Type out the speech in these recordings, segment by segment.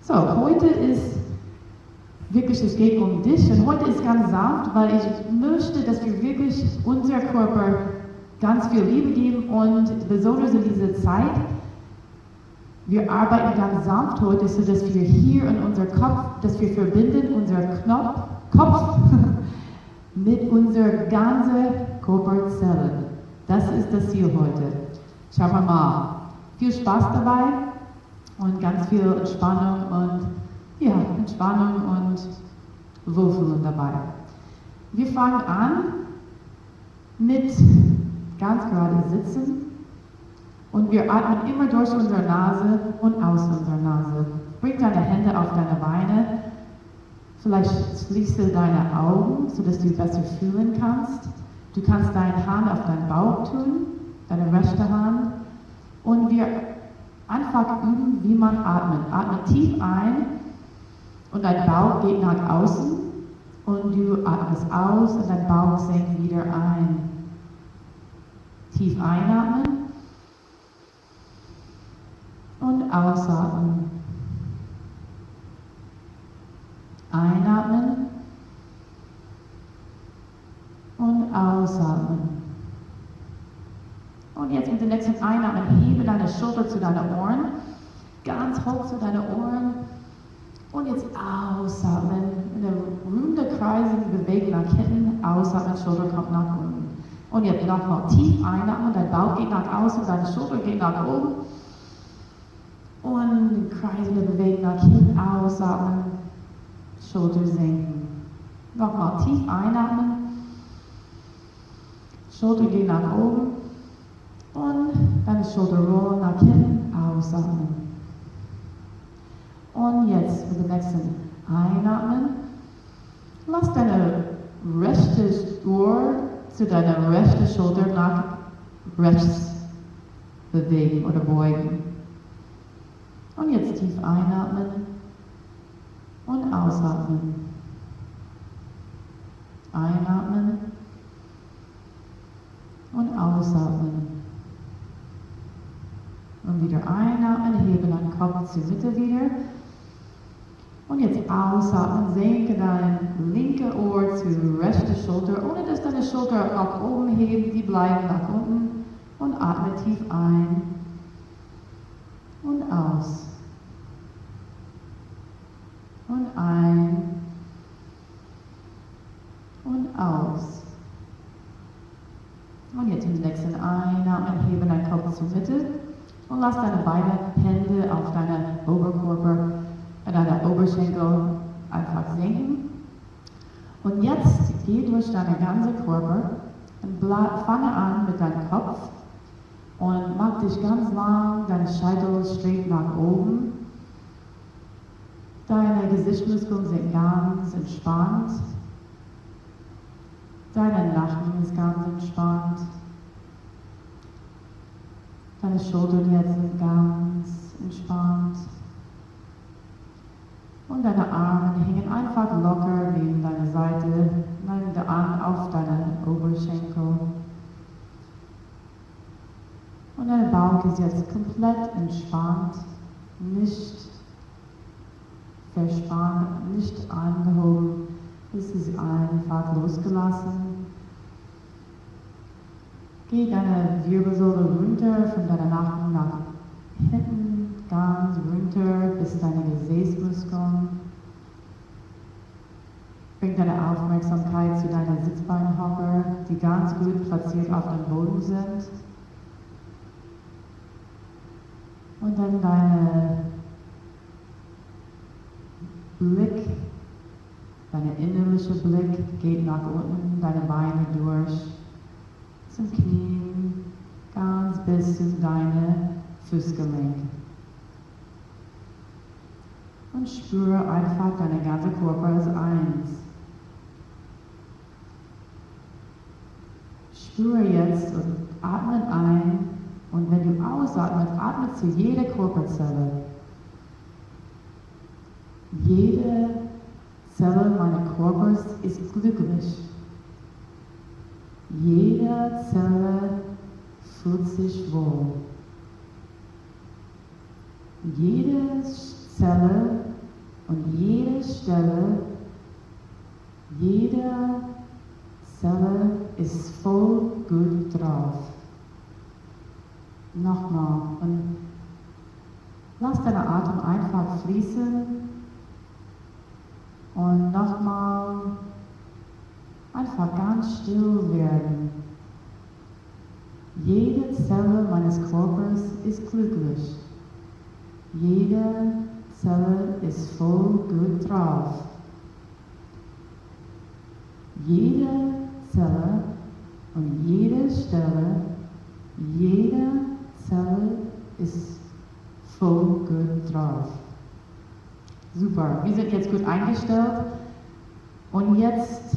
So, heute ist wirklich, es geht um dich und heute ist ganz sanft, weil ich möchte, dass wir wirklich unser Körper ganz viel Liebe geben und besonders in dieser Zeit, wir arbeiten ganz sanft heute, so dass wir hier in unser Kopf, dass wir verbinden unser Kopf mit unserer ganzen Körperzellen. Das ist das Ziel heute. Schauen wir mal. Viel Spaß dabei und ganz viel Entspannung und Wohlfühlen dabei. Wir fangen an mit ganz gerade sitzen und wir atmen immer durch unsere Nase und aus unserer Nase. Bring deine Hände auf deine Beine. Vielleicht schließe deine Augen, sodass du besser fühlen kannst. Du kannst deine Hand auf deinen Bauch tun, deine rechte Hand. Und wir einfach üben, wie man atmet. Atme tief ein und dein Bauch geht nach außen. Und du atmest aus und dein Bauch senkt wieder ein. Tief einatmen und ausatmen. Einatmen und ausatmen. Und jetzt mit dem nächsten Einatmen hebe deine Schulter zu deinen Ohren, ganz hoch zu deinen Ohren. Und jetzt ausatmen, eine runde kreisige Bewegung nach hinten, ausatmen, Schulter kommt nach unten. Und jetzt nochmal tief einatmen, dein Bauch geht nach außen, deine Schulter geht nach oben. Und kreisende Bewegung nach hinten, ausatmen, Schulter senken. Nochmal tief einatmen, Schulter geht nach oben. Und deine Schulter rollen nach hinten, ausatmen. Und jetzt mit dem nächsten Einatmen, lass deine rechte Ohr zu deiner rechten Schulter nach rechts bewegen oder beugen. Und jetzt tief einatmen und ausatmen. Einatmen und ausatmen. Und wieder einatmen, hebe deinen Kopf zur Mitte wieder. Und jetzt ausatmen, senke dein linke Ohr zur rechten Schulter, ohne dass deine Schulter nach oben heben, die bleiben nach unten. Und atme tief ein und aus. Und ein und aus. Und jetzt im nächsten Einatmen, hebe deinen Kopf zur Mitte. Und lass deine beiden Hände auf deine Oberkörper, deine Oberschenkel einfach senken. Und jetzt geh durch deinen ganzen Körper und fange an mit deinem Kopf und mach dich ganz lang, dein Scheitel strebt nach oben. Deine Gesichtsmuskeln sind ganz entspannt. Dein Nacken ist ganz entspannt. Deine Schultern jetzt sind ganz entspannt. Und deine Arme hängen einfach locker neben deiner Seite, neben der Arm auf deinen Oberschenkel. Und dein Bauch ist jetzt komplett entspannt, nicht verspannt, nicht angehoben. Es ist einfach losgelassen. Geh deine Wirbelsäule runter, von deiner Nacken nach hinten, ganz runter bis deine Gesäßmuskeln. Bring deine Aufmerksamkeit zu deinen Sitzbeinhocker, die ganz gut platziert auf dem Boden sind. Und dann deine Blick, dein innerlicher Blick geht nach unten, deine Beine durch. Zum Knien, ganz bis zu deine Fußgelenk. Und spüre einfach deine ganze Körper als eins. Spüre jetzt und atme ein und wenn du ausatmest, atme zu jeder Körperzelle. Jede Zelle meines Körpers ist glücklich. Jede Zelle fühlt sich wohl. Jede Zelle Und jede Stelle, jede Zelle ist voll gut drauf. Nochmal. Und lass deinen Atem einfach fließen. Und nochmal einfach ganz still werden. Jede Zelle meines Körpers ist glücklich. Jede Zelle ist voll gut drauf. Jede Zelle und jede Stelle, jede Zelle ist voll gut drauf. Super, wir sind jetzt gut eingestellt und jetzt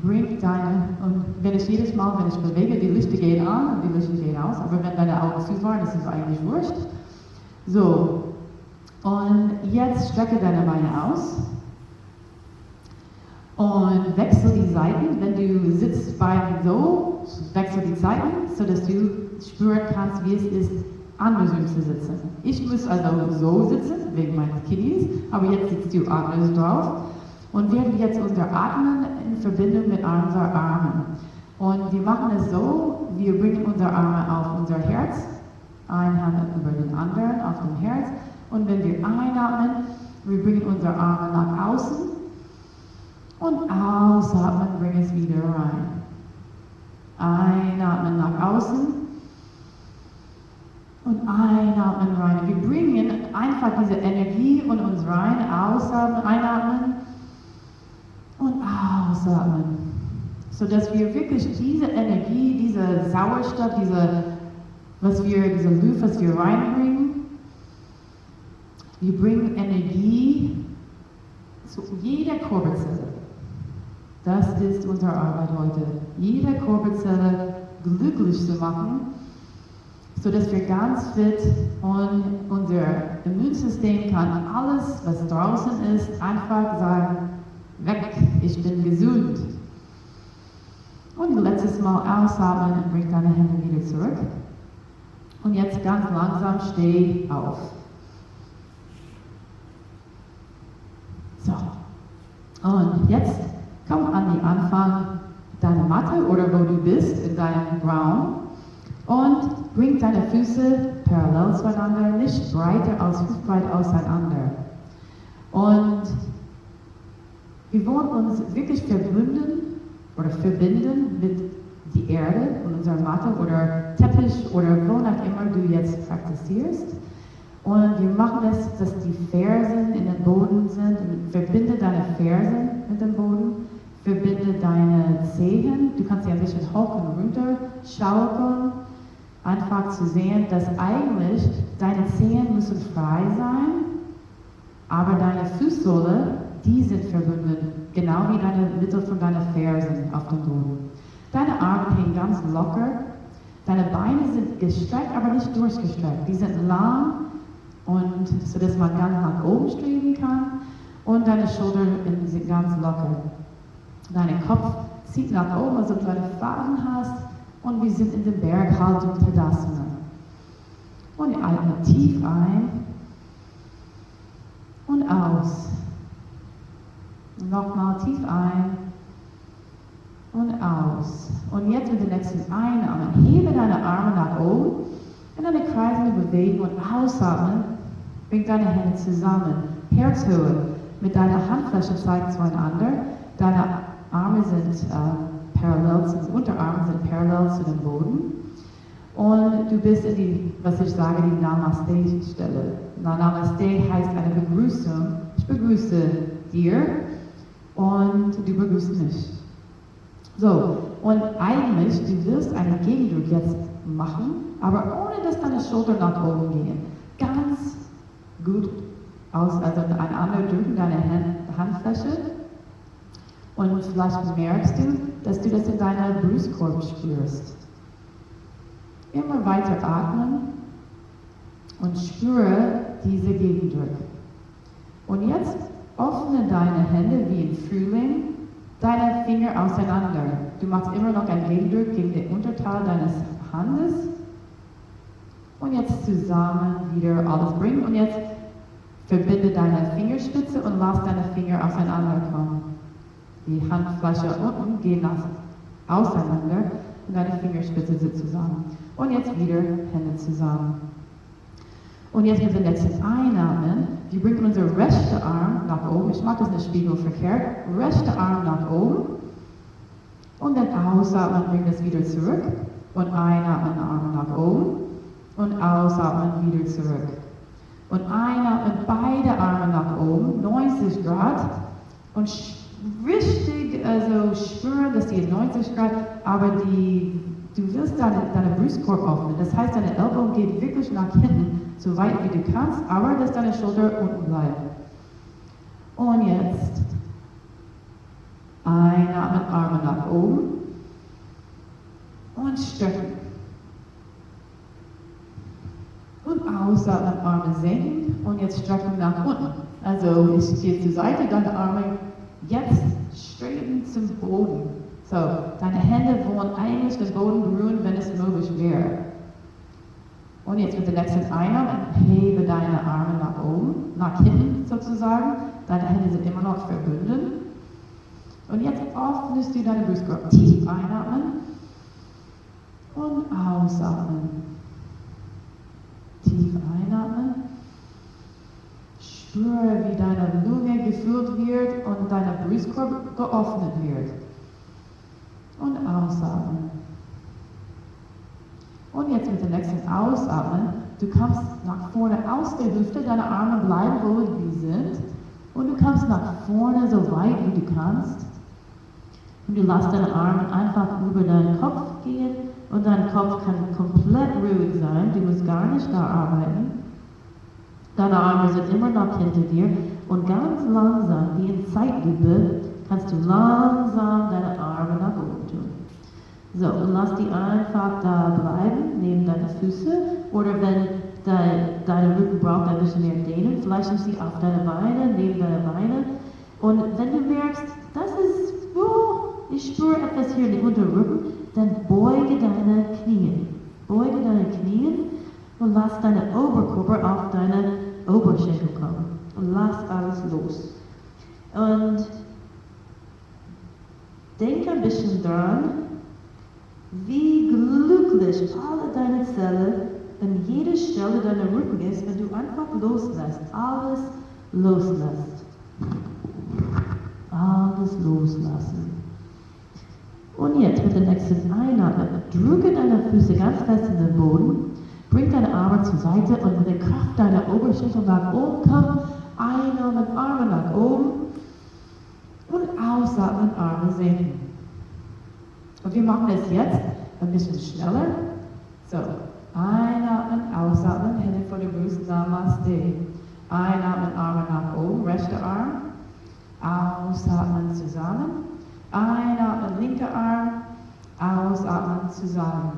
bring deine, und wenn ich jedes Mal, wenn ich bewege, die Lichter gehen an und die Lichter gehen aus, aber wenn deine Augen zu waren, ist es eigentlich wurscht. So, und jetzt strecke deine Beine aus und wechsel die Seiten. Wenn du sitzt beim so, wechsel die Seiten, sodass du spüren kannst, wie es ist, andersrum zu sitzen. Ich muss also so sitzen, wegen meines Kidneys, aber jetzt sitzt du anders drauf. Und wir werden jetzt unser Atmen in Verbindung mit unseren Armen. Und wir machen es so, wir bringen unsere Arme auf unser Herz, eine Hand über den anderen auf dem Herz. Und wenn wir einatmen, wir bringen unsere Arme nach außen und ausatmen, bringen es wieder rein. Einatmen nach außen und einatmen rein. Wir bringen einfach diese Energie in uns rein, ausatmen, einatmen und ausatmen, sodass wir wirklich diese Energie, diese Sauerstoff, diese Luft, was wir reinbringen, wir bringen Energie zu jeder Körperzelle. Das ist unsere Arbeit heute. Jede Körperzelle glücklich zu machen, sodass wir ganz fit und unser Immunsystem kann alles, was draußen ist, einfach sagen, weg, ich bin gesund. Und letztes Mal ausatmen und bring deine Hände wieder zurück. Und jetzt ganz langsam steh auf. So. Und jetzt komm an den Anfang deiner Matte oder wo du bist, in deinem Raum. Und bring deine Füße parallel zueinander, nicht breiter als hüftbreit auseinander. Und wir wollen uns wirklich verbinden mit der Erde und unserer Matte oder Teppich oder wo auch immer du jetzt praktizierst. Und wir machen das, dass die Fersen in den Boden sind. Verbinde deine Fersen mit dem Boden. Verbinde deine Zehen. Du kannst sie ein bisschen hoch und runter schaukeln. Einfach zu sehen, dass eigentlich deine Zehen müssen frei sein, aber deine Fußsohle, die sind verbunden, genau wie deine Mitte von deinen Fersen auf dem Boden. Deine Arme hängen ganz locker, deine Beine sind gestreckt, aber nicht durchgestreckt. Die sind lang und so dass man ganz nach oben streben kann und deine Schultern sind ganz locker. Dein Kopf zieht nach oben, also du deine Faden hast. Und wir sind in der Berghaltung Tadasana. Und atme tief ein und aus. Nochmal tief ein und aus. Und jetzt mit dem nächsten Einatmen, hebe deine Arme nach oben in eine kreisende Bewegung und ausatmen. Bring deine Hände zusammen. Herzhöhe. Mit deiner Handfläche zeigen zueinander. Deine Arme sind die Unterarme sind parallel zu dem Boden und du bist in die, was ich sage, die Namaste-Stelle. Namaste heißt eine Begrüßung. Ich begrüße dir und du begrüßt mich. So, und eigentlich, du willst einen Gegendruck jetzt machen, aber ohne dass deine Schultern nach oben gehen. Ganz gut also einander drücken, deine Handfläche. Und vielleicht merkst du, dass du das in deiner Brustkorb spürst. Immer weiter atmen und spüre diese Gegendruck. Und jetzt öffne deine Hände wie im Frühling, deine Finger auseinander. Du machst immer noch einen Gegendruck gegen den Unterteil deines Handes. Und jetzt zusammen wieder alles bringen. Und jetzt verbinde deine lass deine Finger auseinanderkommen. Die Handfläche unten gehen auseinander und deine Fingerspitze sitzt zusammen. Und jetzt wieder Hände zusammen. Und jetzt mit dem nächsten Einatmen, wir bringen unseren rechten Arm nach oben. Ich mache das nicht spiegelverkehrt. Rechter Arm nach oben. Und dann ausatmen, bring das wieder zurück. Und einatmen, Arme nach oben. Und ausatmen, wieder zurück. Und einatmen, beide Arme nach oben, 90 Grad. Und richtig spüren, dass die 90 Grad, aber du willst deine Brustkorb öffnen. Das heißt, deine Ellbogen geht wirklich nach hinten, so weit wie du kannst, aber dass deine Schulter unten bleibt. Und jetzt einatmen, Arme nach oben und strecken. Und ausatmen, Arme senken und jetzt strecken nach unten. Also ich gehe zur Seite, deine Arme jetzt straighten zum Boden. So, deine Hände wollen eigentlich den Boden berühren, wenn es möglich wäre. Und jetzt mit der nächsten Einatmen, hebe deine Arme nach oben, nach hinten sozusagen. Deine Hände sind immer noch verbunden. Und jetzt öffnest du deine Brustkorb. Tief einatmen und ausatmen. Tief einatmen. Spüre, wie deine Lunge gefüllt wird und deine Brustkorb geöffnet wird. Und ausatmen. Und jetzt mit dem nächsten Ausatmen, du kommst nach vorne aus der Hüfte, deine Arme bleiben, wo sie sind. Und du kommst nach vorne so weit, wie du kannst. Und du lässt deine Arme einfach über deinen Kopf gehen. Und dein Kopf kann komplett ruhig sein. Du musst gar nicht da arbeiten. Deine Arme sind immer noch hinter dir. Und ganz langsam, wie in Zeitlupe, kannst du langsam deine Arme nach oben tun. So, und lass die einfach da bleiben, neben deine Füße. Oder wenn dein Rücken braucht ein bisschen mehr dehnen, vielleicht nimm sie auf deine Beine, neben deine Beine. Und wenn du merkst, das ist, ich spüre etwas hier im Unterrücken, dann beuge deine Knie. Beuge deine Knie und lass deinen Oberkörper auf deine Oberschenkel kommen. Und lass alles los. Und denk ein bisschen dran, wie glücklich alle deine Zellen an jeder Stelle deiner Rücken ist, wenn du einfach loslässt, alles loslässt. Alles loslassen. Und jetzt mit der nächsten Einatmen, drücke deine Füße ganz fest in den Boden, bring deine Arme zur Seite und mit der Kraft deiner Oberschenkel nach oben kommen, einatmen, Arme nach oben und ausatmen, Arme senken. Und wir machen es jetzt ein bisschen schneller. So, einatmen, ausatmen, Hände vor der Brust, Namaste. Einatmen, Arme nach oben, rechter Arm. Ausatmen zusammen. Einatmen, linker Arm. Ausatmen zusammen.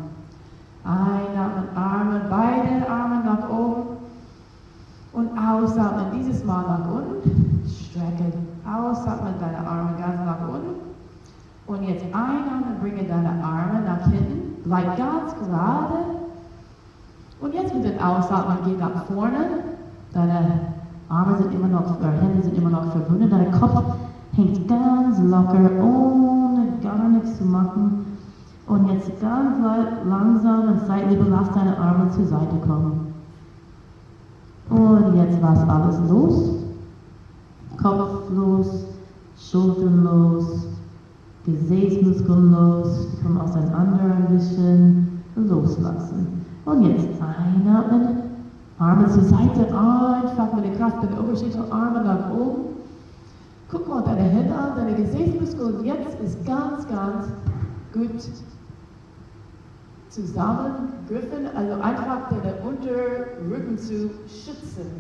Einatmen, Arme, beide Arme nach oben. Und ausatmen, dieses Mal nach unten. Strecken. Ausatmen, deine Arme ganz nach unten. Und jetzt einatmen, bringe deine Arme nach hinten, bleib ganz gerade. Und jetzt mit dem Ausatmen, geh nach vorne. Deine Arme sind immer noch, Hände sind immer noch verbunden. Dein Kopf hängt ganz locker, ohne gar nichts zu machen. Und jetzt ganz langsam und Zeitlupe, lass deine Arme zur Seite kommen. Und jetzt lass alles los. Kopf los, Schultern los. Gesäßmuskeln los, die kommen auseinander ein bisschen, loslassen. Und jetzt einatmen, Arme zur Seite, einfach mit der Kraft der Oberschenkel, Arme nach oben. Guck mal deine Hände an, deine Gesäßmuskeln jetzt ist ganz, ganz gut zusammengriffen, also einfach deine Unterrücken zu schützen.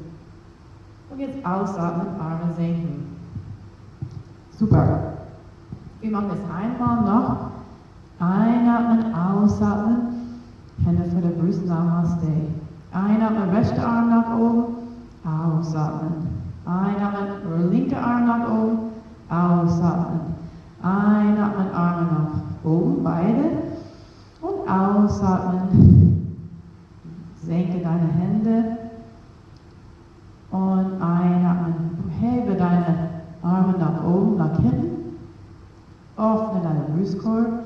Und jetzt ausatmen, Arme senken. Super. Wir machen das einmal noch. Einatmen, ausatmen. Hände vor der Brust, Namaste. Einatmen, rechter Arm nach oben. Ausatmen. Einatmen, linker Arm nach oben. Ausatmen. Einatmen, Arme nach oben, beide. Und ausatmen. Senke deine Hände. Und einatmen. Hebe deine Brustkorb.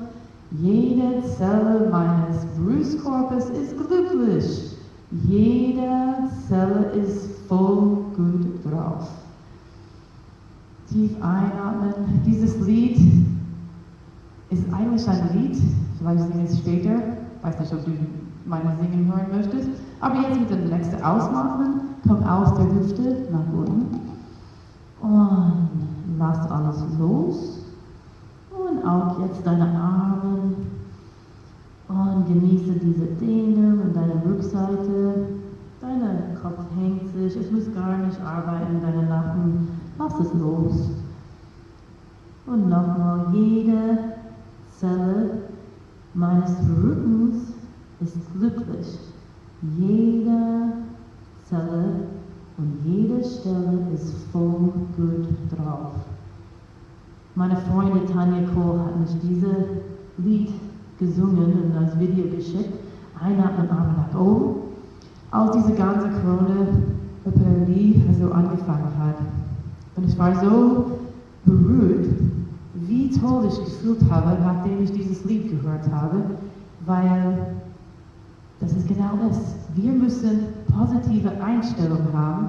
Jede Zelle meines Brustkorbes ist glücklich. Jede Zelle ist voll gut drauf. Tief einatmen. Dieses Lied ist eigentlich ein Lied, vielleicht singe ich es später, weiß nicht, ob du meine Singen hören möchtest, aber jetzt mit dem nächsten Ausatmen, komm aus der Hüfte nach unten und lass alles los und auch jetzt deine Arme und genieße diese Dehnung in deiner Rückseite, dein Kopf hängt sich, es muss gar nicht arbeiten, deine Nacken, lass es los und nochmal jede Zelle meines Rückens ist glücklich. Jede Zelle und jede Stelle ist voll gut drauf. Meine Freundin Tanja Kohl hat mich dieses Lied gesungen und als Video geschickt. Einatmen, Arme nach oben. Als diese ganze Corona-Epidemie so angefangen hat. Und ich war so berührt, wie toll ich gefühlt habe, nachdem ich dieses Lied gehört habe, weil das ist genau das. Wir müssen positive Einstellungen haben.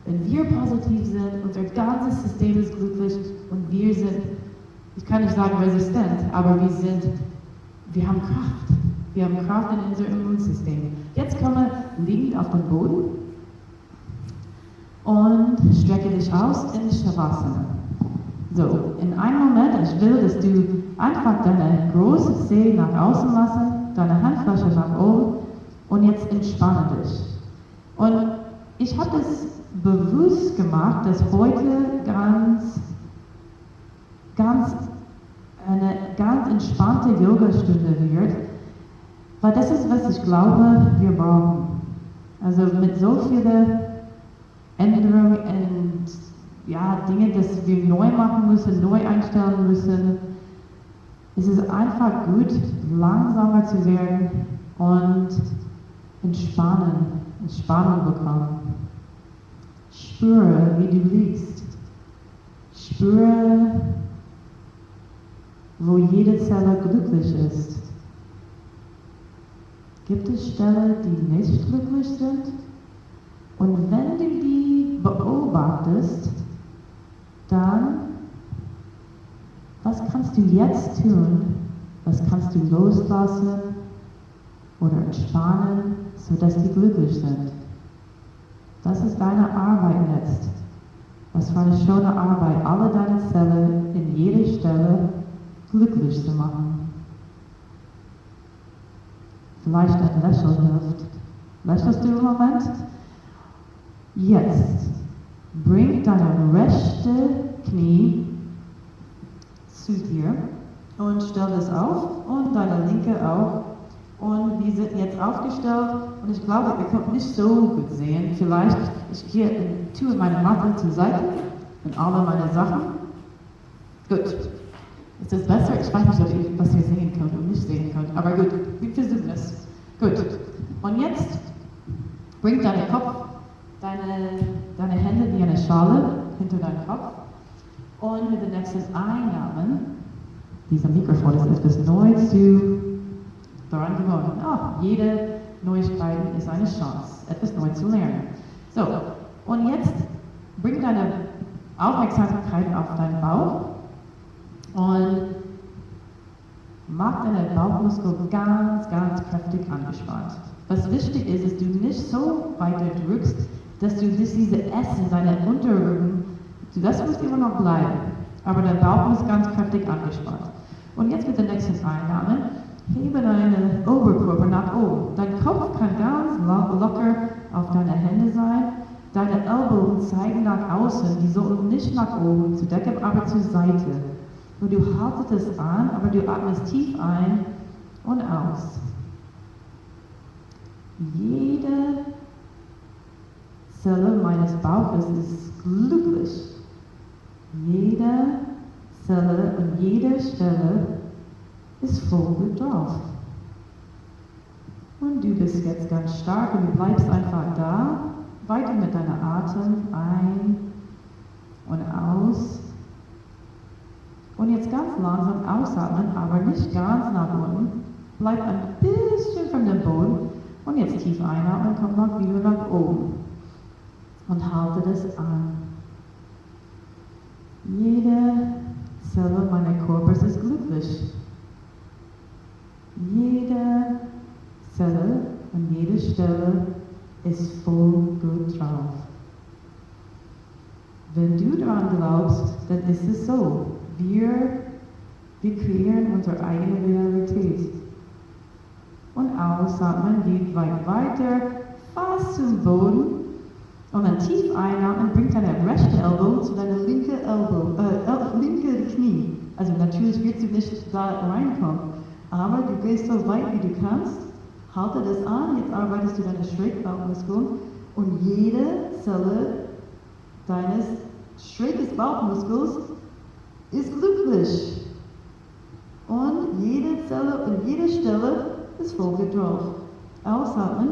Wenn wir positiv sind, unser ganzes System ist glücklich und wir sind, ich kann nicht sagen resistent, aber wir haben Kraft. Wir haben Kraft in unserem Immunsystem. Jetzt komme liegend auf dem Boden und strecke dich aus in Shavasana. So, in einem Moment, ich will, dass du einfach deine große Zehe nach außen lassen, deine Handfläche nach oben und jetzt entspanne dich. Und ich habe es bewusst gemacht, dass heute eine ganz entspannte Yogastunde wird, weil das ist, was ich glaube, wir brauchen. Also mit so vielen Änderungen und Dinge, dass wir neu machen müssen, neu einstellen müssen, ist es einfach gut, langsamer zu werden und Entspannung bekommen. Spüre, wie du liegst. Spüre, wo jede Zelle glücklich ist. Gibt es Stellen, die nicht glücklich sind? Und wenn du die beobachtest, dann, was kannst du jetzt tun? Was kannst du loslassen oder entspannen, sodass die glücklich sind? Das ist deine Arbeit jetzt. Was für eine schöne Arbeit, alle deine Zellen in jeder Stelle glücklich zu machen. Vielleicht ein Lächeln hilft. Lächelst du im Moment? Jetzt bring deine rechte Knie zu dir und stell es auf und deine linke auch. Und wir sind jetzt aufgestellt und ich glaube, ihr könnt nicht so gut sehen. Vielleicht, ich tue meine Matte zur Seite und alle meine Sachen. Gut. Ist das besser? Ich weiß nicht, ob ihr was ihr sehen könnt und nicht sehen könnt. Aber gut, wir versuchen es. Gut. Und jetzt bring deinen Kopf, deine Hände wie eine Schale hinter deinen Kopf. Und mit dem nächsten Einatmen, dieser Mikrofon ist etwas neu daran gewöhnen. Jede Neuigkeit ist eine Chance, etwas neu zu lernen. So, und jetzt bring deine Aufmerksamkeit auf deinen Bauch und mach deine Bauchmuskel ganz, ganz kräftig angespannt. Was wichtig ist, dass du nicht so weiter drückst, dass du diese Essen, deine Unterrücken, das muss immer noch bleiben. Aber dein Bauch muss ganz kräftig angespannt. Und jetzt mit dem nächsten Einatmen, hebe deinen Oberkörper nach oben. Dein Kopf kann ganz locker auf deine Hände sein. Deine Ellbogen zeigen nach außen, die sollten nicht nach oben zur Decke, aber zur Seite. Und du haltest es an, aber du atmest tief ein und aus. Jede Zelle meines Bauches ist glücklich. Jede Zelle und jede Stelle ist voll gut drauf. Und du bist jetzt ganz stark und du bleibst einfach da, weiter mit deinem Atem ein und aus. Und jetzt ganz langsam ausatmen, aber nicht ganz nach unten. Bleib ein bisschen von dem Boden. Und jetzt tief einatmen, komm noch wieder nach oben. Und halte das an. Jede Zelle meines Körpers ist glücklich. Jede Zelle an jeder Stelle ist voll gut drauf. Wenn du daran glaubst, dann ist es so. Wir kreieren unsere eigene Realität. Und ausatmen geht weit weiter, fast zum Boden. Und dann tief einatmen, bringt deine rechte Ellbogen zu deiner linken linke Knie. Also natürlich wirst du nicht da reinkommen, aber du gehst so weit wie du kannst, halte das an, jetzt arbeitest du deine Schrägbauchmuskeln und jede Zelle deines schrägen Bauchmuskels ist glücklich. Und jede Zelle und jede Stelle ist voll drauf. Ausatmen,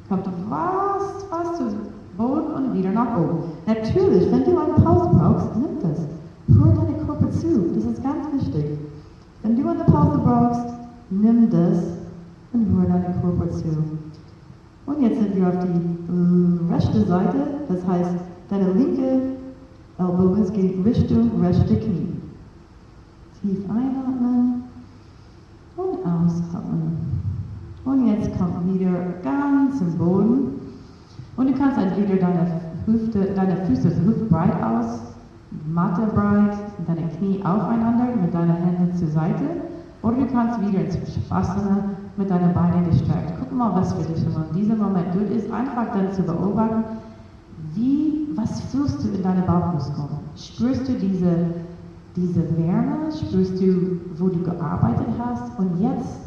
kommt fast zum Boden und wieder nach oben. Natürlich, wenn du eine Pause brauchst, nimm das. Hör deinen Körper zu, das ist ganz wichtig. Wenn du eine Pause brauchst, nimm das und hör deinen Körper zu. Und jetzt sind wir auf die rechte Seite, das heißt, deine linke Ellbogen geht Richtung rechte Knie. Tief einatmen und ausatmen. Und jetzt kommt wieder ganz im Boden. Und du kannst entweder deine Füße hüftbreit aus, mattebreit, deine Knie aufeinander mit deinen Händen zur Seite. Oder du kannst wieder ins Shavasana mit deinen Beinen gestreckt. Guck mal, was für dich in diesem Moment gut ist. Einfach dann zu beobachten, was fühlst du in deinen Bauchmuskeln? Spürst du diese Wärme? Spürst du, wo du gearbeitet hast? Und jetzt,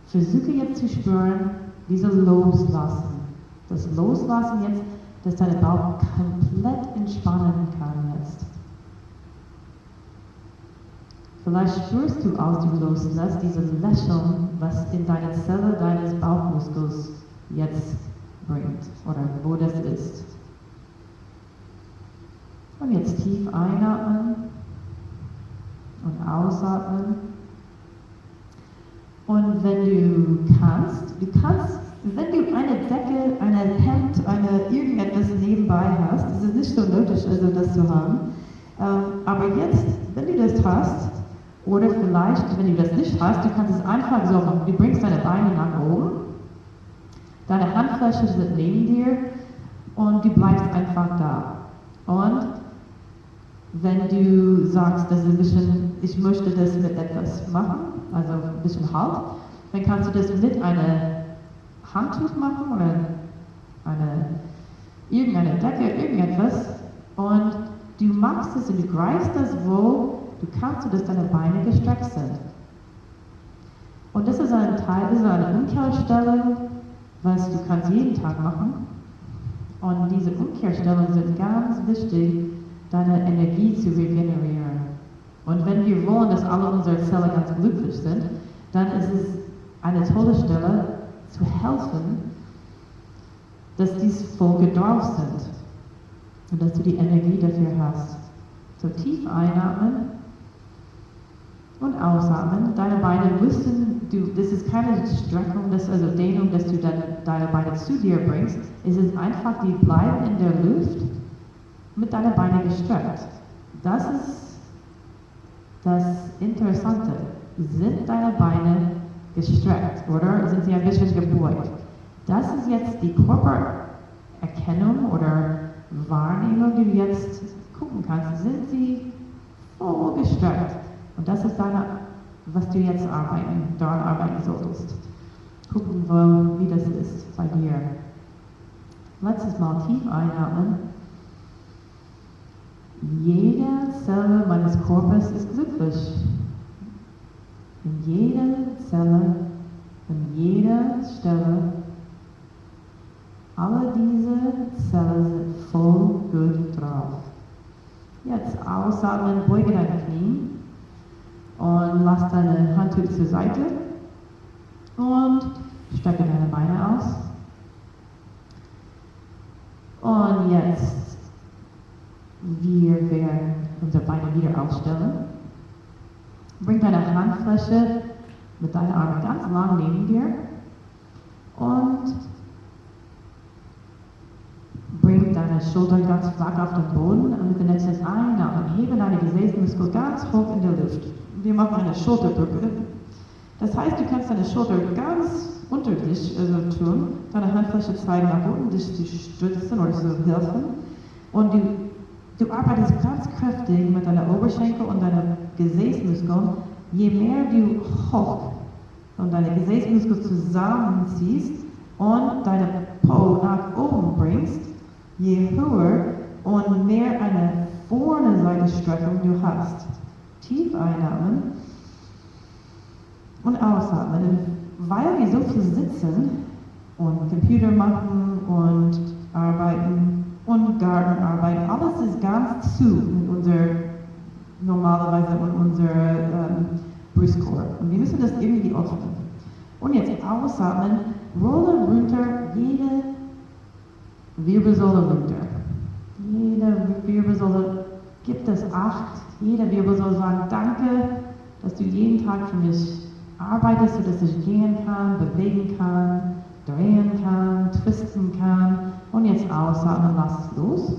versuche jetzt zu spüren, diese Loslassen. Das Loslassen jetzt, dass dein Bauch komplett entspannen kann jetzt. Vielleicht spürst du, als du loslässt, dieses Lächeln, was in deine Zelle deines Bauchmuskels jetzt bringt, oder wo das ist. Und jetzt tief einatmen und ausatmen. Und wenn du kannst, wenn du eine Decke, ein Hemd, irgendetwas nebenbei hast, es ist nicht so nötig, also das zu haben, aber jetzt, wenn du das hast, oder vielleicht, wenn du das nicht hast, du kannst es einfach so machen, du bringst deine Beine nach oben, deine Handflächen sind neben dir und du bleibst einfach da. Und wenn du sagst, das ist ein bisschen, ich möchte das mit etwas machen, also ein bisschen Halt, dann kannst du das mit einem Handtuch machen oder irgendeine Decke, irgendetwas und du machst es und du greifst das, wo du kannst, dass deine Beine gestreckt sind. Und das ist ein Teil, das ist eine Umkehrstellung, was du kannst jeden Tag machen. Und diese Umkehrstellungen sind ganz wichtig, deine Energie zu regenerieren. Und wenn wir wollen, dass alle unsere Zellen ganz glücklich sind, dann ist es eine tolle Stelle, zu helfen, dass diese Folge drauf sind und dass du die Energie dafür hast. So tief einatmen und ausatmen. Deine Beine müssen, das ist keine Streckung, also Dehnung, dass du deine Beine zu dir bringst. Es ist einfach, die bleiben in der Luft mit deinen Beinen gestreckt. Das ist das Interessante. Sind deine Beine gestreckt oder sind sie ein bisschen gebeugt? Das ist jetzt die Körpererkennung oder Wahrnehmung, die du jetzt gucken kannst. Sind sie voll gestreckt? Und das ist was du jetzt daran arbeiten solltest. Gucken, wie das ist bei dir. Letztes Mal tief einatmen. Jede Zelle meines Körpers ist glücklich. In jeder Zelle, an jeder Stelle, alle diese Zellen sind voll gut drauf. Jetzt ausatmen, beuge deine Knie und lass deine Handtuch zur Seite und strecke deine Beine aus. Und jetzt, wir werden unsere Beine wieder aufstellen. Bring deine Handfläche mit deinen Armen ganz lang neben dir und bring deine Schultern ganz flach auf den Boden und mit dem nächsten Einatmen hebe deine Gesäßmuskeln ganz hoch in der Luft. Wir machen eine Schulterbrücke. Das heißt, du kannst deine Schulter ganz unter dich tun, deine Handfläche zeigen nach unten, dich zu stützen oder zu helfen. Und du arbeitest ganz kräftig mit deiner Oberschenkel und deinen Gesäßmuskeln. Je mehr du hoch und deine Gesäßmuskeln zusammenziehst und deine Po nach oben bringst, je höher und mehr eine vorne Seitenstreckung du hast. Tief einatmen und ausatmen. Weil wir so viel sitzen und Computer machen und arbeiten und Garten arbeiten, alles ist ganz zu in normalerweise in unserer Brustkorb. Und wir müssen das irgendwie öffnen. Und jetzt ausatmen, rolle runter, jede Wirbelsäule runter. Jede Wirbelsäule gibt es 8. Jede Wirbelsäule sagt, danke, dass du jeden Tag für mich arbeitest, sodass ich gehen kann, bewegen kann, drehen kann, twisten kann. Und jetzt ausatmen, lass es los.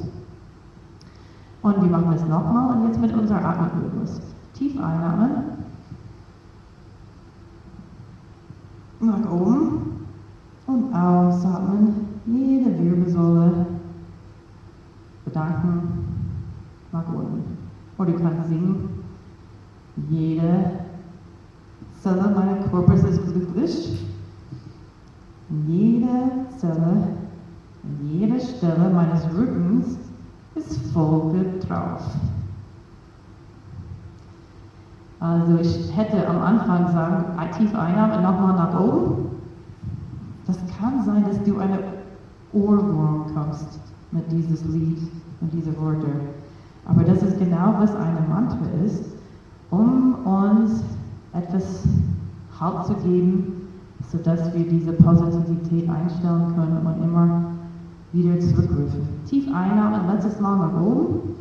Und wir machen es nochmal und jetzt mit unserer Atmungsrhythmus. Tief einatmen. Nach oben. Und ausatmen. Jede Wirbelsäule bedanken. Nach unten. Oder du kannst singen. Jede Zelle meines Körpers ist glücklich. Jede Zelle, jede Stelle meines Rückens ist voll gut drauf. Also ich hätte am Anfang sagen, tief einatmen, nochmal nach oben. Das kann sein, dass du eine Ohrwurm kommst mit dieses Lied und diese Worte. Aber das ist genau, was eine Mantra ist, um uns etwas Halt zu geben, sodass wir diese Positivität einstellen können und immer wieder zurückrufen. Tief einatmen, letztes Mal nach oben.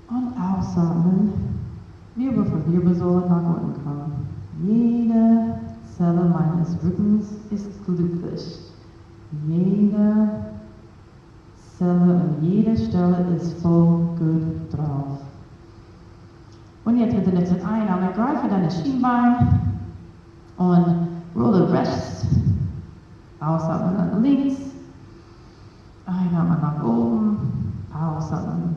Und ausatmen, Wirbel für Wirbelsäule nach unten kommen. Jede Zelle meines Rückens ist glücklich. Jede Zelle und jede Stelle ist voll gut drauf. Und jetzt mit der nächsten Einatmen, greife deine Schienbein und rolle rechts, ausatmen nach links, einatmen nach oben, ausatmen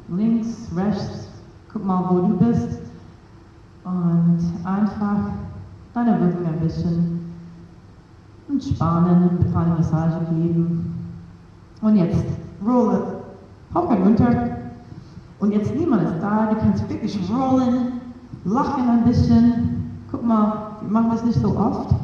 links, rechts, guck mal, wo du bist und einfach deine Rücken ein bisschen entspannen, eine kleine Massage geben. Und jetzt rolle hoch und runter. Und jetzt niemand ist da, du kannst wirklich rollen, lachen ein bisschen. Guck mal, wir machen das nicht so oft.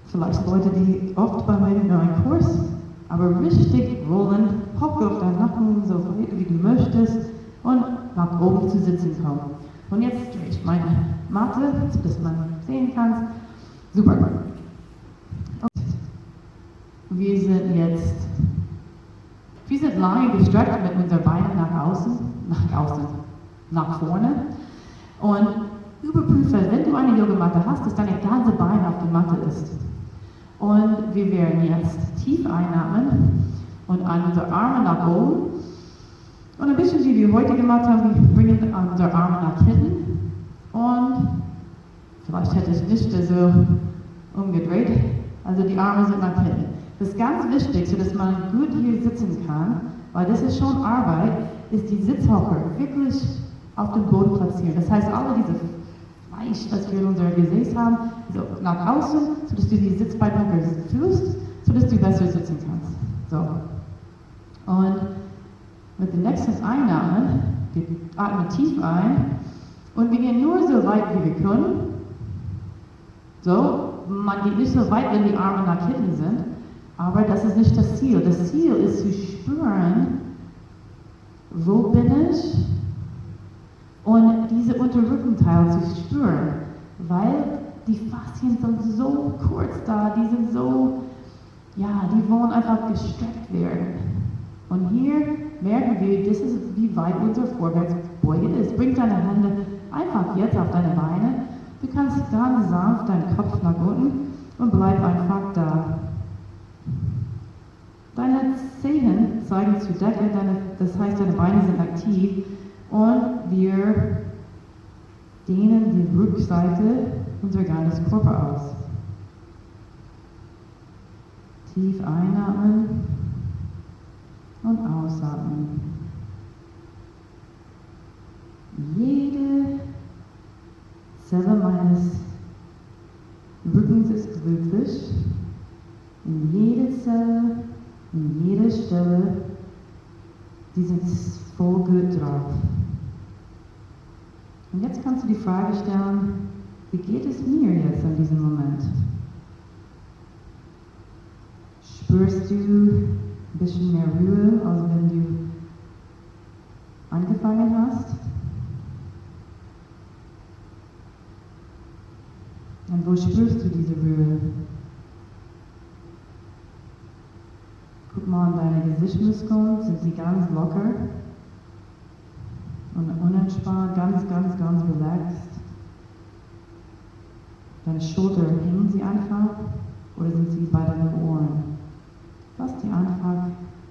Vielleicht Leute, die oft bei mir in einem Kurs, aber richtig rollen, hock auf deinen Nacken, so weit wie du möchtest und nach oben zu sitzen kommen. Und jetzt drehe ich meine Matte, bis man sehen kann. Super. Und wir sind lange gestreckt mit unseren Beinen nach vorne. Und überprüfe, wenn du eine Yogamatte hast, dass deine ganze Bein auf der Matte ist. Und wir werden jetzt tief einatmen und unsere Arme nach oben. Und ein bisschen wie wir heute gemacht haben, wir bringen unsere Arme nach hinten. Und vielleicht hätte ich nicht so umgedreht. Also die Arme sind nach hinten. Das ist ganz wichtig, sodass man gut hier sitzen kann, weil das ist schon Arbeit, ist die Sitzhocker wirklich auf dem Boden platzieren. Das heißt, alle diese Fleisch, was wir in unserem Gesäß haben, so nach außen, sodass du die Sitzbeinhocker fühlst, sodass du besser sitzen kannst. So. Und mit dem nächsten Einatmen, wir atmen tief ein und wir gehen nur so weit, wie wir können. So, man geht nicht so weit, wenn die Arme nach hinten sind. Aber das ist nicht das Ziel. Das Ziel ist zu spüren, wo bin ich? Und diese Unterrückenteil zu spüren. Weil die Faszien sind so kurz da, die sind so, ja, die wollen einfach gestreckt werden. Und hier merken wir, das ist, wie weit unsere Vorwärtsbeuge ist. Bring deine Hände einfach jetzt auf deine Beine. Du kannst ganz sanft deinen Kopf nach unten und bleib einfach da. Deine Zehen zeigen zur Decke, das heißt, deine Beine sind aktiv und wir dehnen die Rückseite unseres ganzen Körpers aus. Tief einatmen und ausatmen. Jede Zelle meines Rückens ist glücklich. In jede Zelle, in jede Stelle, die sind voll gut drauf. Und jetzt kannst du die Frage stellen, wie geht es mir jetzt in diesem Moment? Spürst du ein bisschen mehr Ruhe, als wenn du angefangen hast? Und wo spürst du diese Ruhe? Guck mal an deine Gesichtsmuskeln, sind sie ganz locker und unentspannt, ganz relaxed. Deine Schulter, hängen sie einfach oder sind sie bei deinen Ohren? Lass die einfach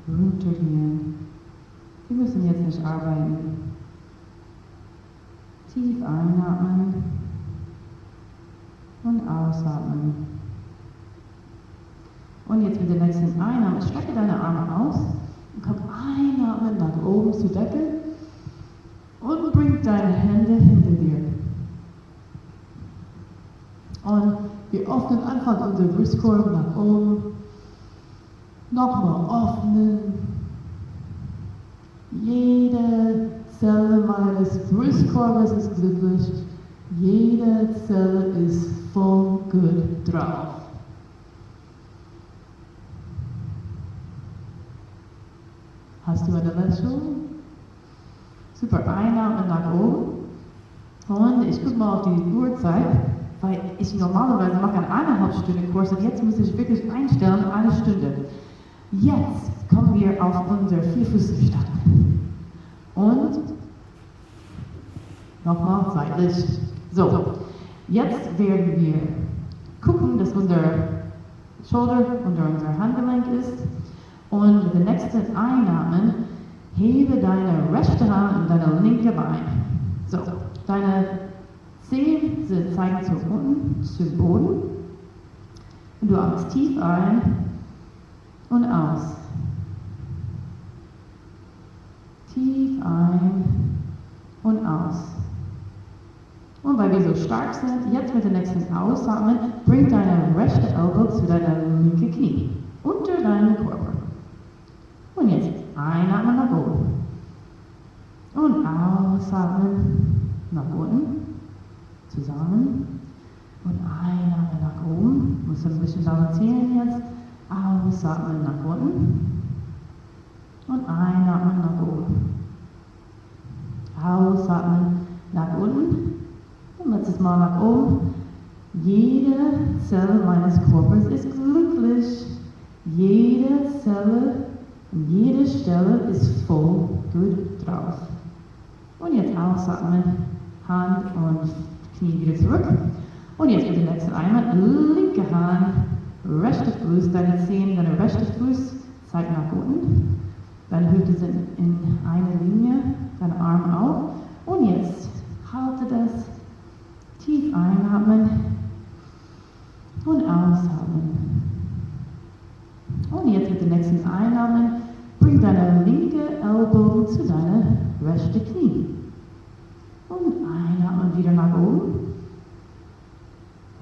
runtergehen. Wir müssen jetzt nicht arbeiten. Tief einatmen und ausatmen. Und jetzt mit der nächsten Einatmen, strecke deine Arme aus und komm einatmen nach oben zur Decke und bring deine Hände hinter dir. Und wir öffnen einfach unseren Brustkorb nach oben. Nochmal öffnen. Jede Zelle meines Brustkorbes ist glücklich. Jede Zelle ist voll gut drauf. Hast du eine Lächeln? Super, einatmen nach oben. Und ich gucke mal auf die Uhrzeit, weil ich normalerweise mache einen 1,5 Stunden Kurs und jetzt muss ich wirklich einstellen, 1 Stunde. Jetzt kommen wir auf unser Vierfußstand. Und nochmal seitlich. So, jetzt werden wir gucken, dass unsere Schulter unter unser Handgelenk ist. Und mit dem nächsten Einatmen hebe deine rechte Hand und deine linke Bein. So, deine Zehen zeigen zu unten, zum Boden. Und du atmest tief ein und aus. Tief ein und aus. Und weil wir so stark sind, jetzt mit dem nächsten Ausatmen, bring deine rechte Ellbogen zu deiner linken Knie, unter deinem Körper. Und jetzt einatmen nach oben. Und ausatmen nach unten. Zusammen. Und einatmen nach oben. Muss ein bisschen balancieren jetzt. Ausatmen nach unten. Und einatmen nach oben. Ausatmen nach unten. Und letztes Mal nach oben. Jede Zelle meines Körpers ist glücklich. Jede Zelle und jede Stelle ist voll gut drauf. Und jetzt ausatmen, Hand und Knie wieder zurück. Und jetzt mit dem nächsten Einmal, linke Hand, rechter Fuß, deine Zehen, deine rechte Fuß zeigt nach unten. Deine Hüfte sind in einer Linie, deine Arme auch. Und jetzt halte das, tief einatmen und ausatmen. Und jetzt mit dem nächsten Einatmen, bring deine linke Ellbogen zu deiner rechten Knie. Und einatmen wieder nach oben.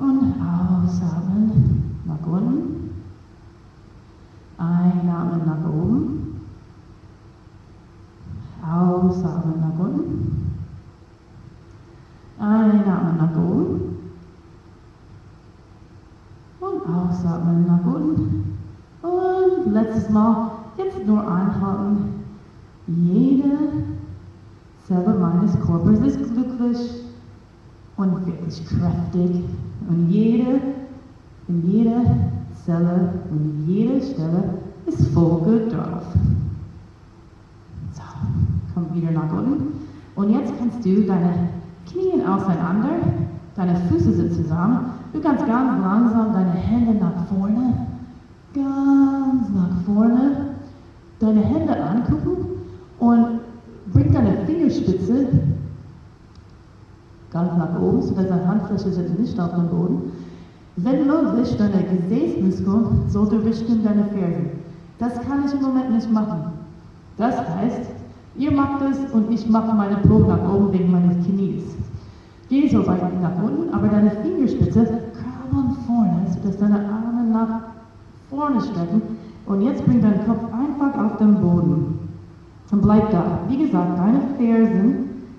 Und ausatmen nach unten. Einatmen nach oben. Ausatmen nach unten. Einatmen nach oben. Und ausatmen nach unten. Und letztes Mal, jetzt nur anhalten. Jede Zelle meines Körpers ist glücklich und wirklich kräftig. Und jede Zelle und jede Stelle ist voll gut drauf. kommt wieder nach unten. Und jetzt kannst du deine Knie auseinander, deine Füße sind zusammen. Du kannst ganz langsam deine Hände nach vorne, ganz nach vorne, deine Hände angucken und bring deine Fingerspitze ganz nach oben, sodass deine Handfläche sind nicht auf dem Boden. Wenn möglich, deine Gesäßmuskeln sollte Richtung deine Fersen. Das kann ich im Moment nicht machen. Das heißt, ihr macht es und ich mache meine Probe nach oben wegen meines Knies. Geh so weit nach unten, aber deine Fingerspitze krabbeln vorne, sodass deine Arme nach vorne strecken. Und jetzt bring deinen Kopf einfach auf den Boden. Und bleib da. Wie gesagt, deine Fersen,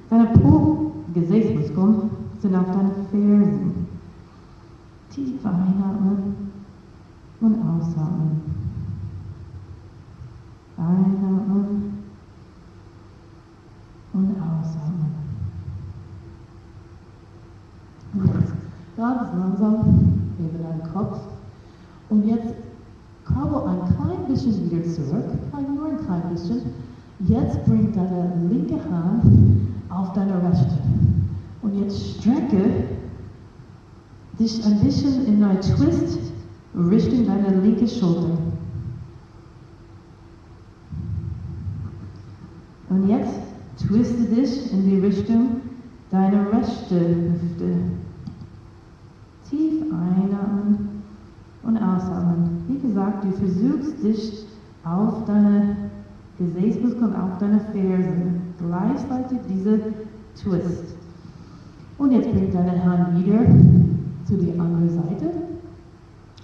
deine Po-Gesäßmuskeln sind auf deinen Fersen. Tief einatmen und ausatmen. Einatmen und ausatmen. Und jetzt ganz langsam hebe deinen Kopf. Und jetzt krabbel ein klein bisschen wieder zurück, nur ein klein bisschen. Jetzt bring deine linke Hand auf deine rechte. Und jetzt strecke dich ein bisschen in einen Twist Richtung deine linke Schulter. Und jetzt twiste dich in die Richtung deiner rechten Hüfte. Tief einatmen und ausatmen. Wie gesagt, du versuchst dich auf deine Gesäßmuskeln, auf deine Fersen. Gleichzeitig diese Twist. Und jetzt bring deine Hand wieder zu der anderen Seite.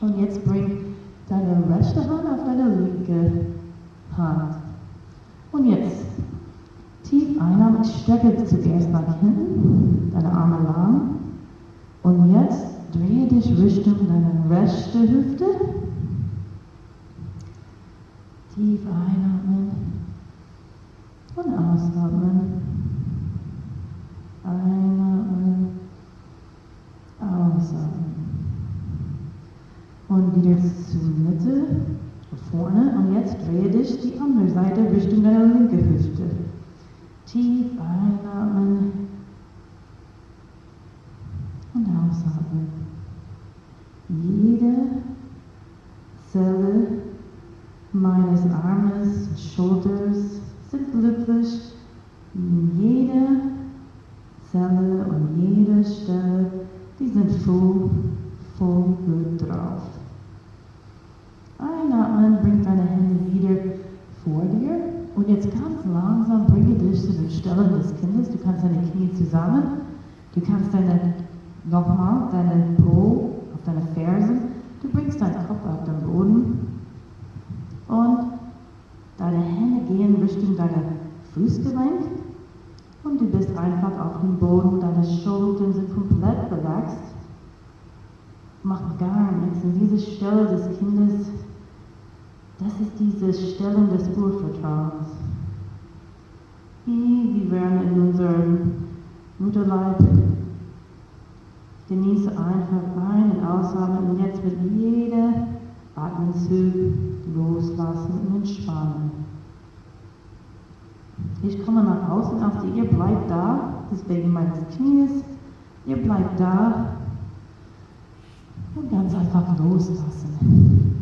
Und jetzt bring deine rechte Hand auf deine linke Hand. Und jetzt tief einatmen, strecke zuerst nach hinten, deine Arme lang. Und jetzt drehe dich Richtung deine rechte Hüfte. Tief einatmen und ausatmen. Einatmen, ausatmen. Und wieder zur Mitte, vorne. Und jetzt drehe dich die andere Seite Richtung deine linke Hüfte. Tief einatmen und ausatmen. Jede Zelle meines Armes, Schulters sind glücklich. Jede Zelle und jede Stelle, die sind voll gut drauf. Einatmen, bring deine Hände wieder vor dir. Und jetzt ganz langsam bringe dich zu den Stellen des Kindes. Du kannst deine Knie zusammen. Du kannst nochmal deine Po auf deine Fersen. Du bringst deinen Kopf auf den Boden. Und deine Hände gehen Richtung deine Fußgelenk. Und du bist einfach auf dem Boden. Deine Schultern sind komplett relaxed. Mach gar nichts. Und diese Stelle des Kindes, das ist diese Stelle des Urvertrauens. Wir werden in unserem Mutterleib. Genieße einfach ein- und ausatmen und jetzt mit jeder Atemzug loslassen und entspannen. Ich komme nach außen, also ihr bleibt da, deswegen meines Knies. Ihr bleibt da und ganz einfach loslassen.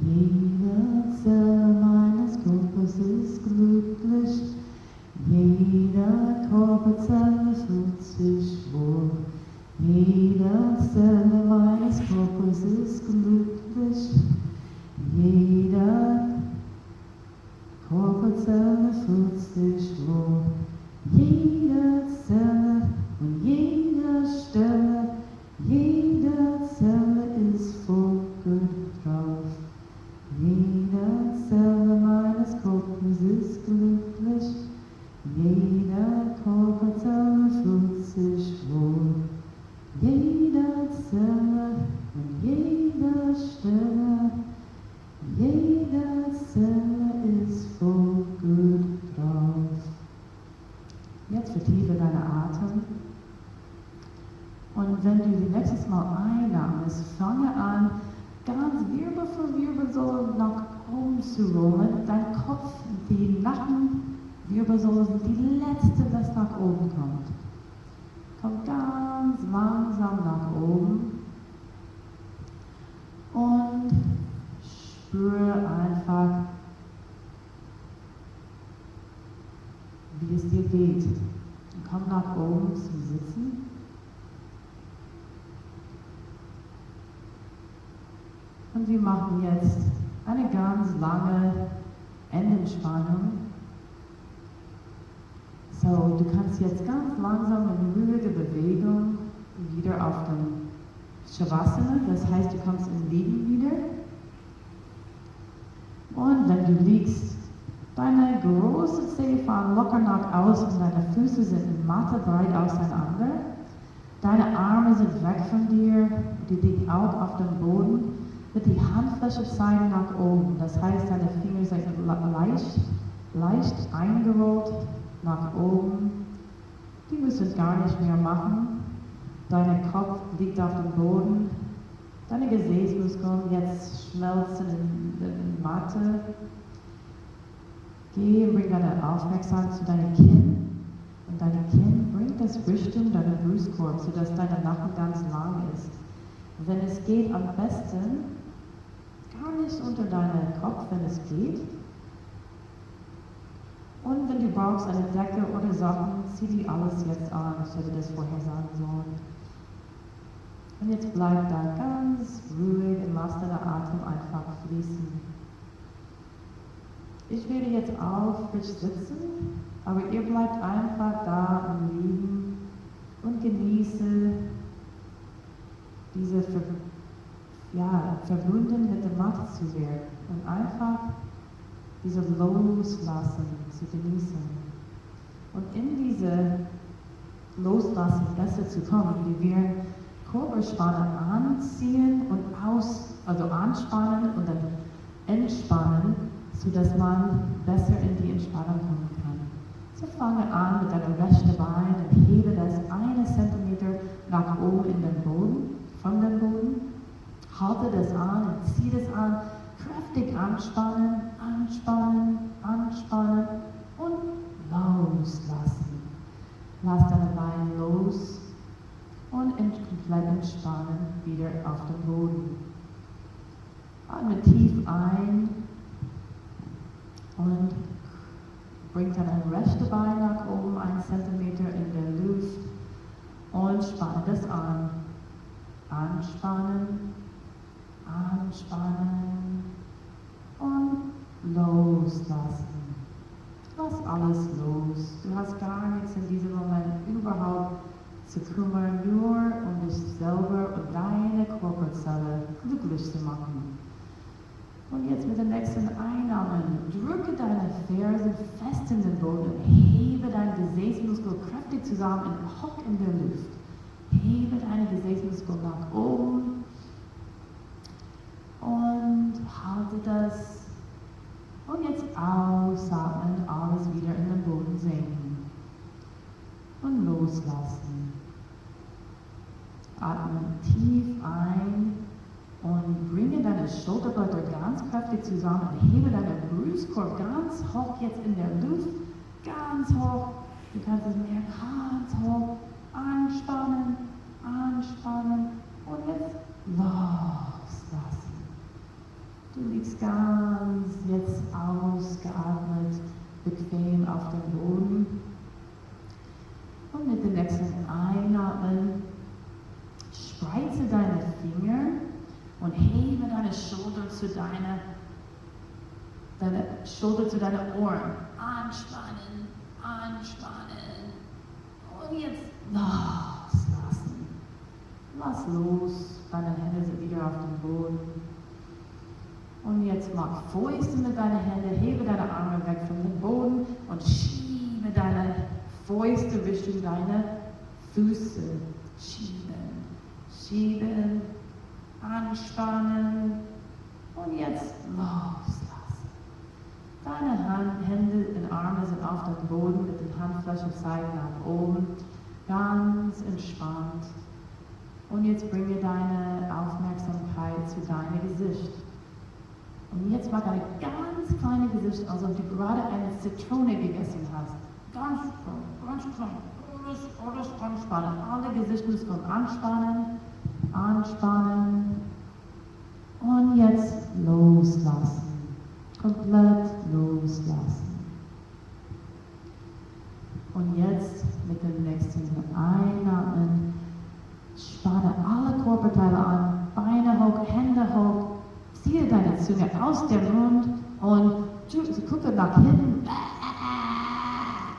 Jede Zelle meines Körpers ist glücklich, jede Körperzelle fühlt sich wohl. Jede Zelle meines Körpers ist glücklich, jede Körperzelle fühlt sich wohl. Jede Zelle und jede Stelle, jede Zelle Wirbelsäulen, dein Kopf, die Nackenwirbelsäule sind die letzte, was nach oben kommt. Komm ganz langsam nach oben und spüre einfach, wie es dir geht. Und komm nach oben zum Sitzen. Und wir machen jetzt eine ganz lange Endentspannung. So, du kannst jetzt ganz langsam in ruhige Bewegung wieder auf den Shavasana, das heißt, du kommst im Liegen wieder. Und wenn du liegst, deine große Zehe fahren locker nach außen und deine Füße sind mattebreit auseinander. Deine Arme sind weg von dir, die liegen auch auf dem Boden. Mit die Handfläche zeigen nach oben, das heißt, deine Finger sind leicht eingerollt nach oben. Die müssen gar nicht mehr machen. Dein Kopf liegt auf dem Boden. Deine Gesäßmuskeln jetzt schmelzen in die Matte. Geh, bring deine Aufmerksamkeit zu deinem Kinn. Und dein Kinn bringt das Richtung deiner Brustkorb, sodass dein Nacken ganz lang ist. Und wenn es geht, am besten gar nicht unter deinen Kopf, wenn es geht. Und wenn du brauchst eine Decke oder Socken, zieh die alles jetzt an. Ich hätte das vorher sagen sollen. Und jetzt bleib da ganz ruhig und lass deinen Atem einfach fließen. Ich werde jetzt aufrecht sitzen, aber ihr bleibt einfach da und liegen und genieße diese verbunden mit der Matte zu werden und einfach diese Loslassen zu genießen. Und in diese Loslassen besser zu kommen, wir werden Körperspannung anziehen und anspannen und dann entspannen, sodass man besser in die Entspannung kommen kann. So fange an mit deinem rechten Bein und hebe das 1 Zentimeter nach oben in den Boden, von dem Boden. Halte das an und zieh das an, kräftig anspannen, anspannen, anspannen und loslassen. Lass deine Beine los und komplett entspannen wieder auf den Boden. Atme tief ein und bring dein rechtes Bein nach oben 1 Zentimeter in der Luft und spanne das an. Anspannen, anspannen und loslassen. Lass alles los. Du hast gar nichts in diesem Moment überhaupt zu kümmern, nur um dich selber und deine Körperzelle glücklich zu machen. Und jetzt mit dem nächsten Einatmen, drücke deine Fersen fest in den Boden, hebe deine Gesäßmuskel kräftig zusammen und hock in der Luft. Hebe deine Gesäßmuskel nach oben und halte das. Und jetzt ausatmen, alles wieder in den Boden senken und loslassen. Atme tief ein und bringe deine Schulterblätter ganz kräftig zusammen und hebe deinen Brustkorb ganz hoch jetzt in der Luft, ganz hoch. Du kannst es mehr ganz hoch anspannen, anspannen und jetzt loslassen. Du liegst ganz jetzt ausgeatmet, bequem auf dem Boden. Und mit dem nächsten Einatmen spreize deine Finger und hebe deine Schulter zu deinen Ohren. Anspannen, anspannen. Und jetzt loslassen. Lass los, deine Hände sind wieder auf dem Boden. Und jetzt mach Fäuste mit deinen Händen, hebe deine Arme weg von dem Boden und schiebe deine Fäuste Richtung deine Füße. Schieben, schieben, anspannen und jetzt loslassen. Deine Hände und Arme sind auf dem Boden mit den Handflächen zeigen nach oben, ganz entspannt. Und jetzt bringe deine Aufmerksamkeit zu deinem Gesicht. Und jetzt mach eine ganz kleine Gesicht, als ob du gerade eine Zitrone gegessen hast. Ganz klein. Alles anspannen. Alle Gesichtsmuskeln anspannen. Und jetzt loslassen. Komplett loslassen. Und jetzt mit dem nächsten Einatmen, spanne alle Körperteile an, Beine hoch, Hände hoch, ziehe deine Zunge aus dem Mund und gucke nach hinten.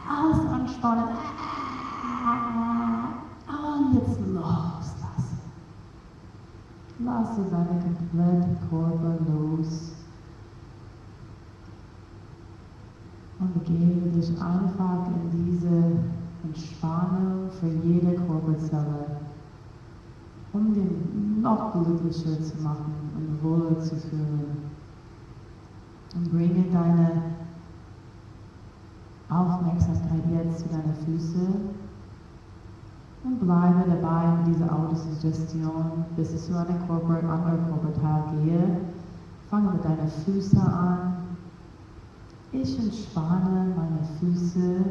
Alles anspannen. Und jetzt loslassen. Lasse deinen kompletten Körper los. Und begebe dich einfach in diese Entspannung für jede Körperzelle, um den noch glücklicher zu machen und wohler zu fühlen. Und bringe deine Aufmerksamkeit jetzt zu deinen Füßen und bleibe dabei in dieser Autosuggestion, bis ich zu einem anderen Körperteil gehe. Fange mit deinen Füßen an. Ich entspanne meine Füße.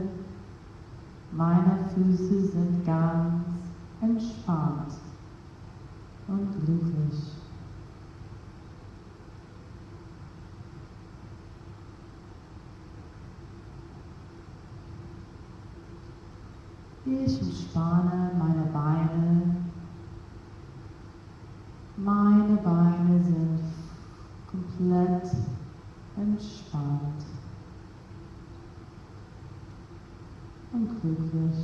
Meine Füße sind ganz entspannt und glücklich. Ich entspanne meine Beine. Meine Beine sind komplett entspannt und glücklich.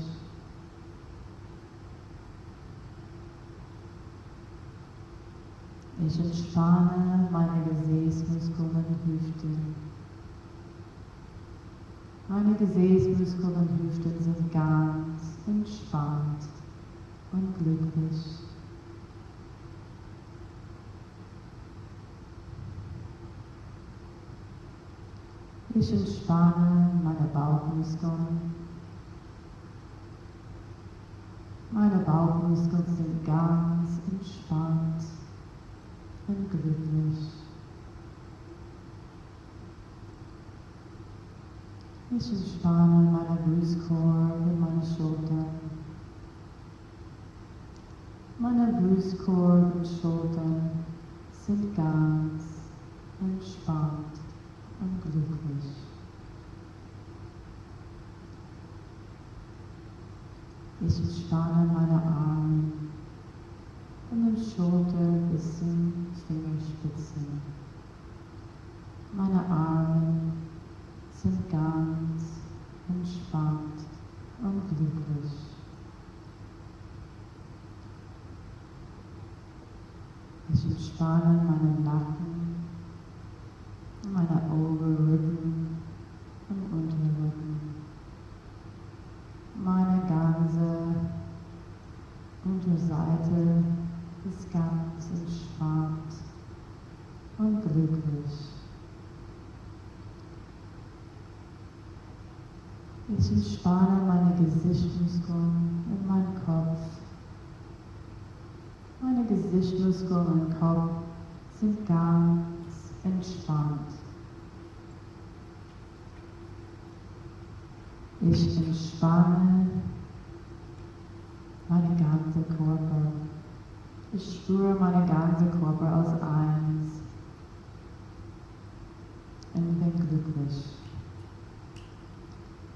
Ich entspanne meine Gesäßmuskeln und Hüften. Meine Gesäßmuskeln und Hüften sind ganz entspannt und glücklich. Ich entspanne meine Bauchmuskeln. Meine Bauchmuskeln sind ganz entspannt und glücklich. Ich entspanne meinen Brustkorb und meine Schultern. Meine Brustkorb und Schultern sind ganz entspannt und glücklich. Ich entspanne meine Arme von den Schultern bis zum Fingerspitzen. Meine Arme sind ganz entspannt und glücklich. Ich entspanne meinen Nacken, meine Oberrücken und Unterrücken. Meine ganze Unterseite ist ganz entspannt und glücklich. Ich entspanne meine Gesichtsmuskeln und meinen Kopf. Meine Gesichtsmuskeln und Kopf sind ganz entspannt. Ich entspanne meinen ganzen Körper. Ich spüre meinen ganzen Körper als eins und bin glücklich.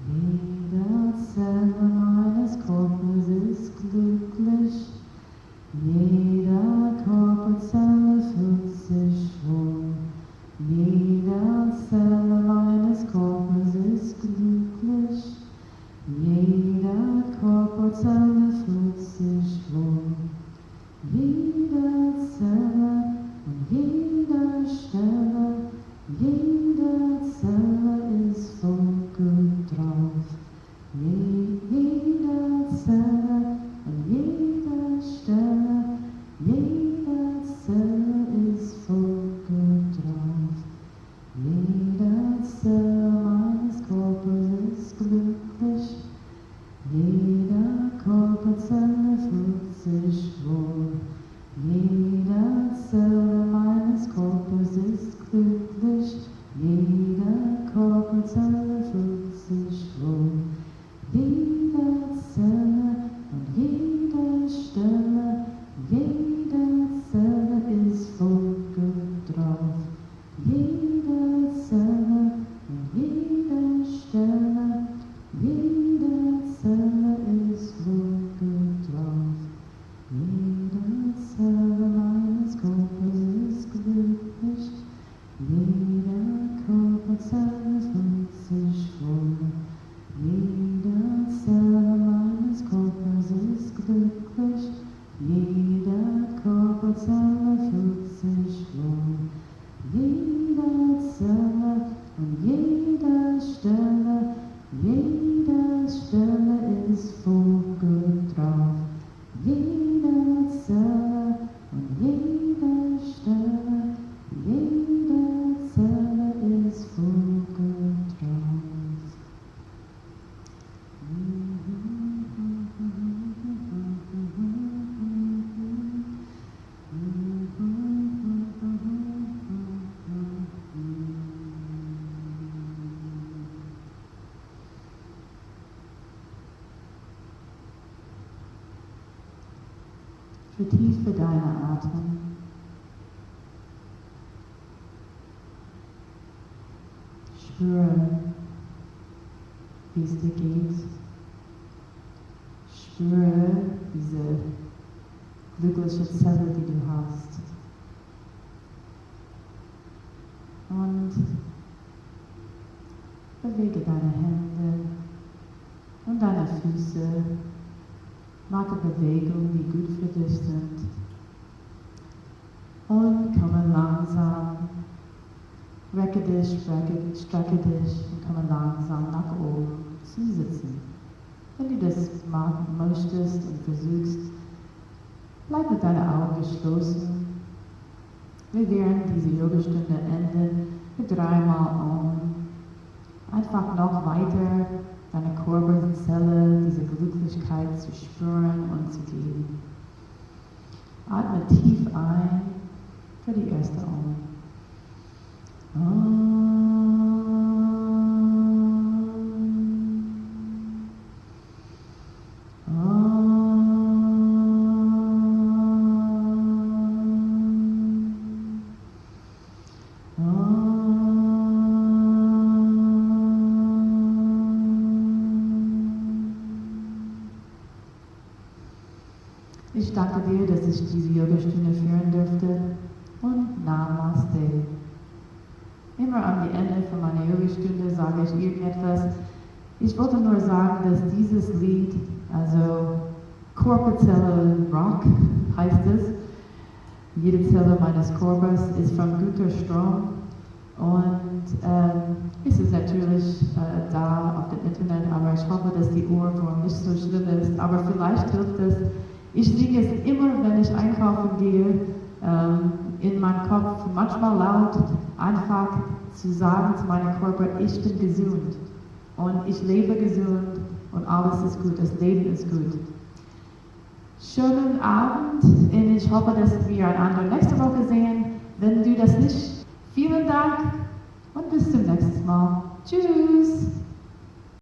Jede Zelle meines Körpers ist glücklich. Jede Körperzelle fühlt sich wohl. Jede Zelle meines Körpers ist glücklich. Jede Körperzelle fühlt sich wohl. Jede Zelle und jede Stelle, jede Zelle ist voll gut drauf. Jede Zelle und jede Stelle, jede Zelle ist voll gut drauf. Jede Zelle meines Körpers ist glücklich. Jede Körperzelle fühlt sich wohl. Jede Zelle meines Körpers ist glücklich. Vertiefe deine Atmung. Spüre, wie es dir geht. Spüre diese glückliche Zelle, die du hast. Und bewege deine Hände und deine Füße. Mache Bewegungen, die gut für dich sind. Und komme langsam. Recke dich, strecke dich und komme langsam nach oben zum Sitzen. Wenn du das machen möchtest und versuchst, bleib mit deinen Augen geschlossen. Wir werden diese Yogastunde enden mit 3-mal einfach noch weiter deine Körperzelle, diese Glücklichkeit zu spüren und zu geben. Atme tief ein für die erste Ich danke dir, dass ich diese Yogastunde führen durfte und Namaste. Immer am Ende von meiner Yogastunde sage ich irgendetwas. Ich wollte nur sagen, dass dieses Lied, also Körperzellen Rock heißt es, jede Zelle meines Körpers ist von guter Strom und es ist natürlich da auf dem Internet, aber ich hoffe, dass die Ohrwurm nicht so schlimm ist, aber vielleicht hilft es. Ich singe es immer, wenn ich einkaufen gehe, in meinem Kopf, manchmal laut, einfach zu sagen zu meinem Körper, ich bin gesund und ich lebe gesund und alles ist gut, das Leben ist gut. Schönen Abend und ich hoffe, dass wir einander nächste Woche sehen. Wenn du das nicht, vielen Dank und bis zum nächsten Mal. Tschüss!